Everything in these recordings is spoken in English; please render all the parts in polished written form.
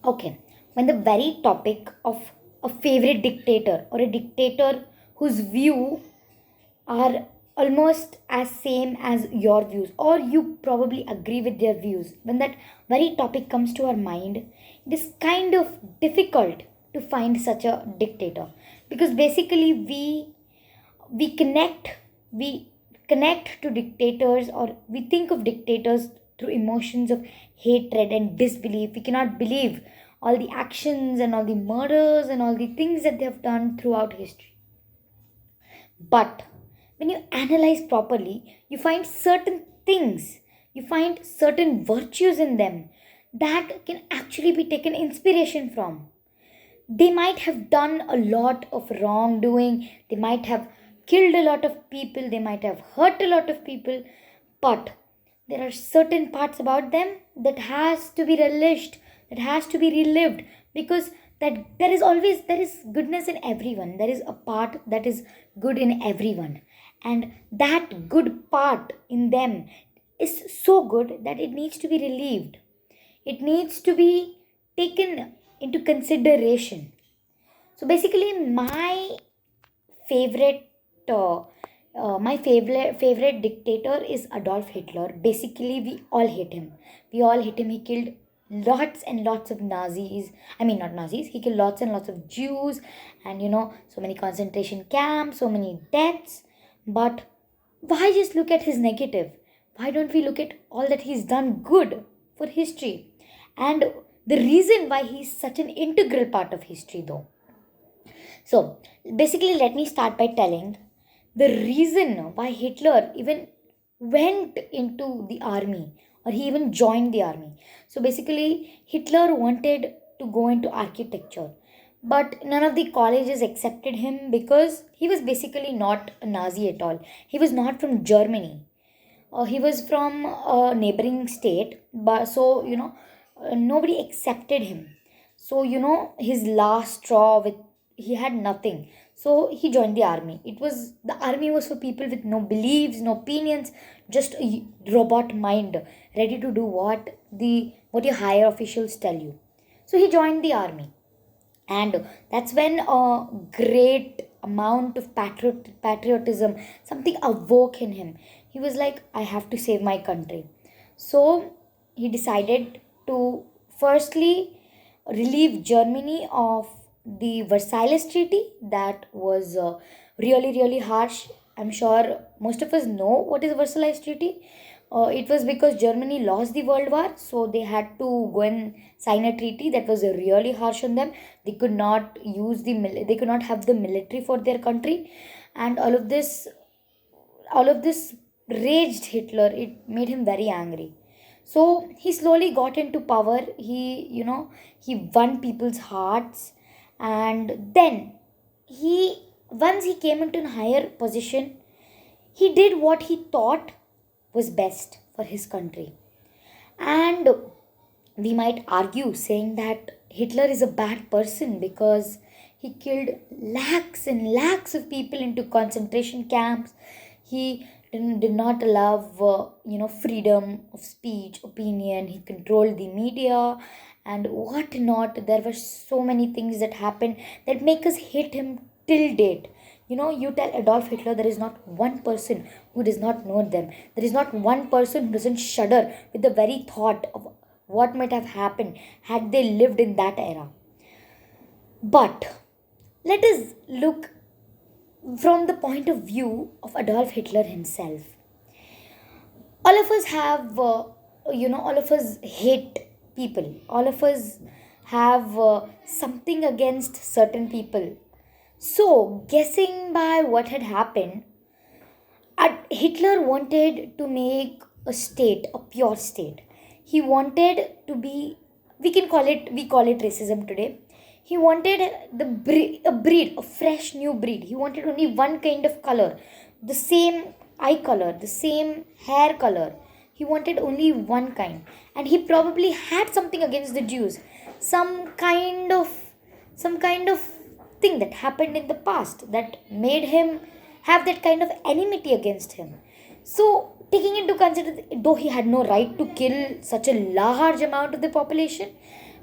Okay, when the very topic of a favorite dictator or a dictator whose view are almost as same as your views, or you probably agree with their views, when that very topic comes to our mind, it is kind of difficult to find such a dictator, because basically we connect to dictators, or we think of dictators through emotions of hatred and disbelief. We cannot believe all the actions and all the murders and all the things that they have done throughout history. But when you analyze properly, you find certain things, you find certain virtues in them that can actually be taken inspiration from. They might have done a lot of wrongdoing, they might have killed a lot of people, they might have hurt a lot of people, but there are certain parts about them that has to be relished, that has to be relived, because that there is goodness in everyone, there is a part that is good in everyone, and that good part in them is so good that it needs to be relieved, it needs to be taken into consideration. So basically, favorite, uh, my favorite dictator is Adolf Hitler. Basically, we all hate him. We all hate him. He killed lots and lots of Nazis. I mean, not Nazis. He killed lots and lots of Jews, and so many concentration camps, so many deaths. But why just look at his negative? Why don't we look at all that he's done good for history? And the reason why he's such an integral part of history, though. So, basically, let me start by telling the reason why Hitler even went into the army, or he even joined the army. So, basically, Hitler wanted to go into architecture, but none of the colleges accepted him because he was basically not a Nazi at all. He was not from Germany. He was from a neighboring state, but nobody accepted him. So his last straw, with he had nothing, so he joined the army. The army was for people with no beliefs, no opinions, just a robot mind, ready to do what your higher officials tell you. So he joined the army, and that's when a great amount of patriotism, something awoke in him. He was like, I have to save my country. So he decided to firstly relieve Germany of the Versailles Treaty. That was really really harsh. I'm sure most of us know what is Versailles Treaty. It was because Germany lost the World War, so they had to go and sign a treaty that was really harsh on them. They could not they could not have the military for their country, and all of this raged Hitler. It made him very angry. So he slowly got into power. He won people's hearts, and then once he came into a higher position, he did what he thought was best for his country. And we might argue saying that Hitler is a bad person because he killed lakhs and lakhs of people into concentration camps. He did not allow, freedom of speech, opinion. He controlled the media and what not. There were so many things that happened that make us hate him till date. You tell Adolf Hitler, there is not one person who does not know them. There is not one person who doesn't shudder with the very thought of what might have happened had they lived in that era. But let us look from the point of view of Adolf Hitler himself. All of us have, all of us hate people. All of us have something against certain people. So, guessing by what had happened, Hitler wanted to make a state, a pure state. He wanted to be, we call it racism today. He wanted a fresh new breed. He wanted only one kind of color, the same eye color, the same hair color. He wanted only one kind, and he probably had something against the Jews, some kind of some kind of thing that happened in the past that made him have that kind of enmity against him. So, taking into consideration, though he had no right to kill such a large amount of the population,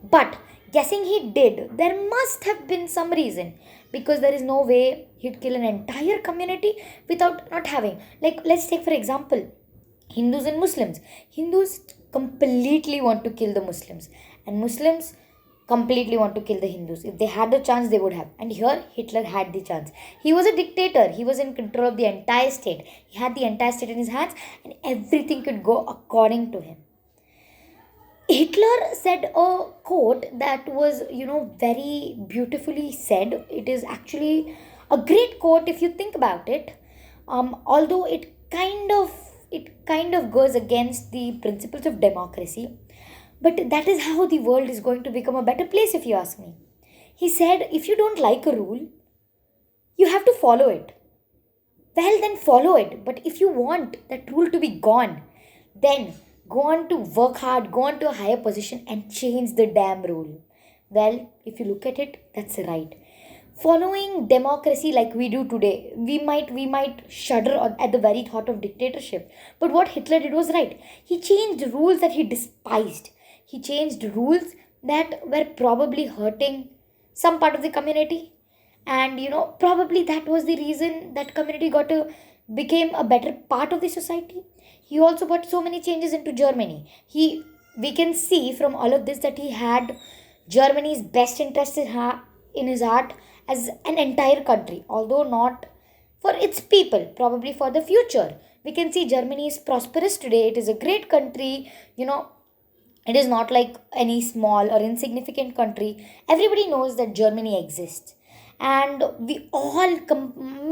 but Guessing he did, there must have been some reason, because there is no way he'd kill an entire community without not having. Like, let's take for example Hindus and Muslims. Hindus completely want to kill the Muslims, and Muslims completely want to kill the Hindus. If they had the chance, they would have. And here, Hitler had the chance. He was a dictator, he was in control of the entire state. He had the entire state in his hands, and everything could go according to him. Hitler said a quote that was, very beautifully said. It is actually a great quote if you think about it. Although it kind of goes against the principles of democracy, but that is how the world is going to become a better place, if you ask me. He said, if you don't like a rule, you have to follow it. Well, then follow it. But if you want that rule to be gone, then go on to work hard, go on to a higher position and change the damn rule. Well, if you look at it, that's right. Following democracy like we do today, we might shudder at the very thought of dictatorship. But what Hitler did was right. He changed rules that he despised. He changed rules that were probably hurting some part of the community, and probably that was the reason that community got to became a better part of the society. He also brought so many changes into Germany. We can see from all of this that he had Germany's best interest in his heart as an entire country, although not for its people, probably for the future. We can see Germany is prosperous today. It is a great country. you know it is not like any small or insignificant country. Everybody knows that Germany exists. And we all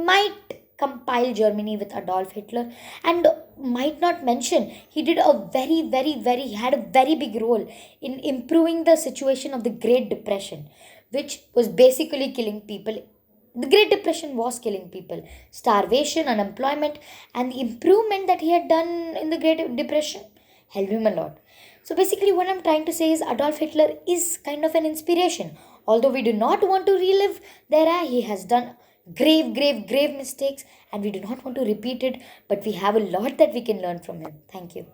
might compile Germany with Adolf Hitler, and might not mention he did a very, very, very, he had a very big role in improving the situation of the Great Depression, which was basically killing people. The Great Depression was killing people. Starvation, unemployment, and the improvement that he had done in the Great Depression helped him a lot. So basically, what I'm trying to say is Adolf Hitler is kind of an inspiration. Although we do not want to relive the era, he has done grave, grave, grave mistakes, and we do not want to repeat it, but we have a lot that we can learn from him. Thank you.